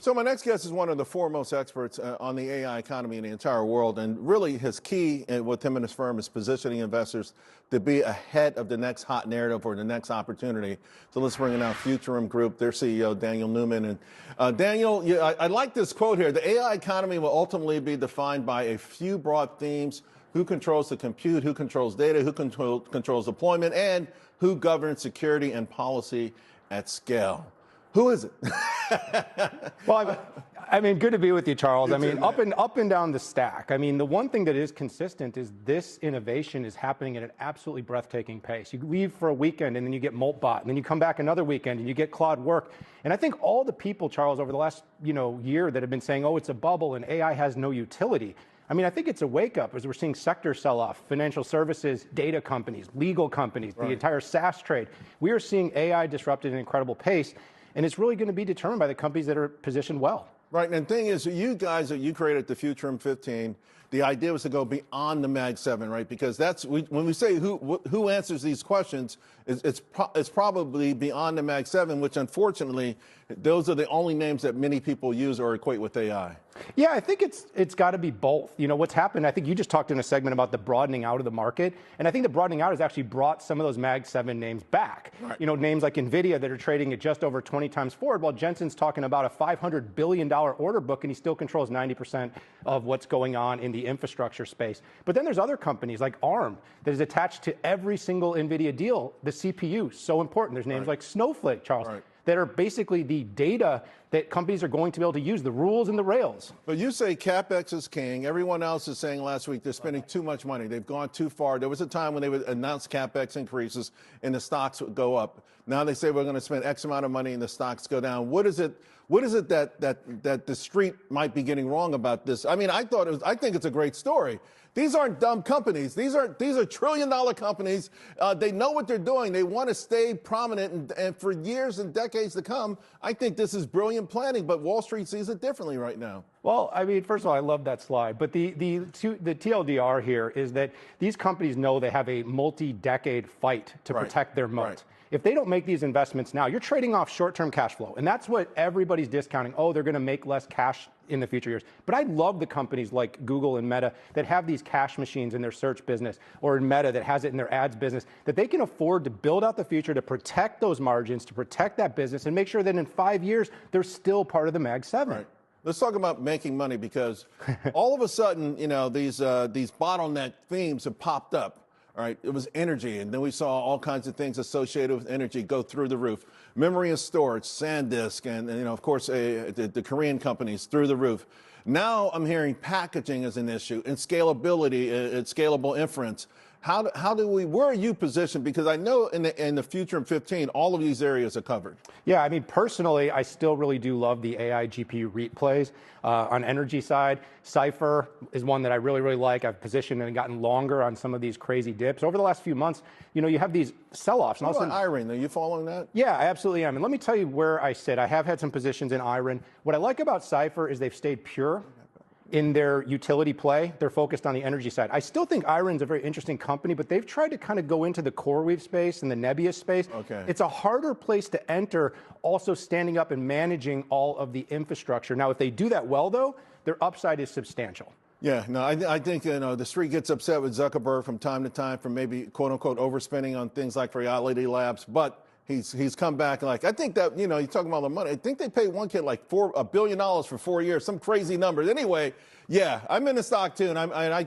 So my next guest is one of the foremost experts on the AI economy in the entire world, and really his key with him and his firm is positioning investors to be ahead of the next hot narrative or the next opportunity. So let's bring in our Futurum Group, their CEO, Daniel Newman. And Daniel, I like this quote here. The AI economy will ultimately be defined by a few broad themes: who controls the compute, who controls data, who controls deployment, and who governs security and policy at scale. Who is it? Well, I mean, good to be with you, Charles. You I mean, too, up and down the stack. I mean, the one thing that is consistent is this innovation is happening at an absolutely breathtaking pace. You leave for a weekend and then you get Moltbot, and then you come back another weekend and you get Claude Work. And I think all the people, Charles, over the last year that have been saying, oh, it's a bubble and AI has no utility. I mean, I think it's a wake up as we're seeing sector sell off, financial services, data companies, legal companies, the entire SaaS trade. We are seeing AI disrupted at an incredible pace. And it's really going to be determined by the companies that are positioned well. Right, and the thing is, you guys that you created the Futurum 15, the idea was to go beyond the Mag 7, right? Because that's when we say who answers these questions, it's probably beyond the Mag 7, which unfortunately, those are the only names that many people use or equate with AI. Yeah, I think it's got to be both. You know, what's happened, I think you just talked in a segment about the broadening out of the market. And I think the broadening out has actually brought some of those Mag 7 names back. Right. You know, names like NVIDIA that are trading at just over 20 times forward, while Jensen's talking about a $500 billion order book, and he still controls 90% of what's going on in the infrastructure space. But then there's other companies like ARM that is attached to every single NVIDIA deal. The CPU, so important. There's names like Snowflake, Charles, that are basically the data that companies are going to be able to use, the rules and the rails. But you say CapEx is king. Everyone else is saying last week they're spending too much money. They've gone too far. There was a time when they would announce CapEx increases and the stocks would go up. Now they say we're going to spend X amount of money and the stocks go down. What is it that the street might be getting wrong about this? I mean, I think it's a great story. These aren't dumb companies. These are trillion-dollar companies. They know what they're doing. They want to stay prominent, and for years and decades to come, I think this is brilliant planning. But Wall Street sees it differently right now. Well, I mean, first of all, I love that slide. But the TLDR here is that these companies know they have a multi-decade fight to protect their moat. Right. If they don't make these investments now, you're trading off short-term cash flow. And that's what everybody's discounting. Oh, they're going to make less cash in the future years. But I love the companies like Google and Meta that have these cash machines in their search business, or in Meta that has it in their ads business, that they can afford to build out the future, to protect those margins, to protect that business, and make sure that in 5 years, they're still part of the Mag 7. Right. Let's talk about making money, because all of a sudden, these bottleneck themes have popped up. All right, it was energy, and then we saw all kinds of things associated with energy go through the roof. Memory and storage, SanDisk, and of course, the Korean companies through the roof. Now I'm hearing packaging as an issue, and scalability, and scalable inference. Where are you positioned? Because I know in the Futurum 15, all of these areas are covered. Yeah, I mean, personally, I still really do love the AI GPU REIT plays. On energy side, Cipher is one that I really, really like. I've positioned and gotten longer on some of these crazy dips. Over the last few months, you have these sell-offs. What about IREN? Are you following that? Yeah, I absolutely am. And let me tell you where I sit. I have had some positions in IREN. What I like about Cipher is they've stayed pure in their utility play. They're focused on the energy side. I still think IREN's a very interesting company, but they've tried to kind of go into the CoreWeave space and the Nebius space. Okay. It's a harder place to enter, also standing up and managing all of the infrastructure. Now, if they do that well, though, their upside is substantial. Yeah, no, I think the street gets upset with Zuckerberg from time to time for maybe quote unquote overspending on things like Reality Labs, but he's come back like, I think that, you're talking about the money. I think they paid one kid like $1 billion for 4 years, some crazy numbers. Anyway, yeah, I'm in the stock too, and I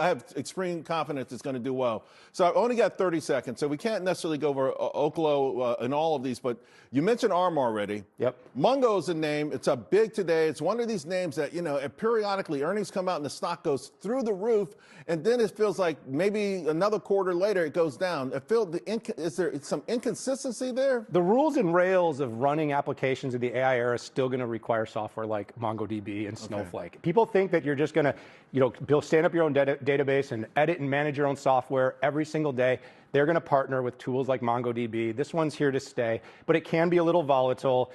have extreme confidence it's going to do well. So I've only got 30 seconds, so we can't necessarily go over Oklo and all of these, but you mentioned ARM already. Yep. Mongo is a name. It's up big today. It's one of these names that, periodically earnings come out and the stock goes through the roof, and then it feels like maybe another quarter later it goes down. Is there some inconsistency there? The rules and rails of running applications in the AI era is still going to require software like MongoDB and Snowflake. Okay. People think that you're just going to, stand up your own database and edit and manage your own software every single day. They're going to partner with tools like MongoDB. This one's here to stay, but it can be a little volatile,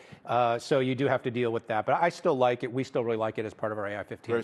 so you do have to deal with that. But I still like it. We still really like it as part of our AI 15.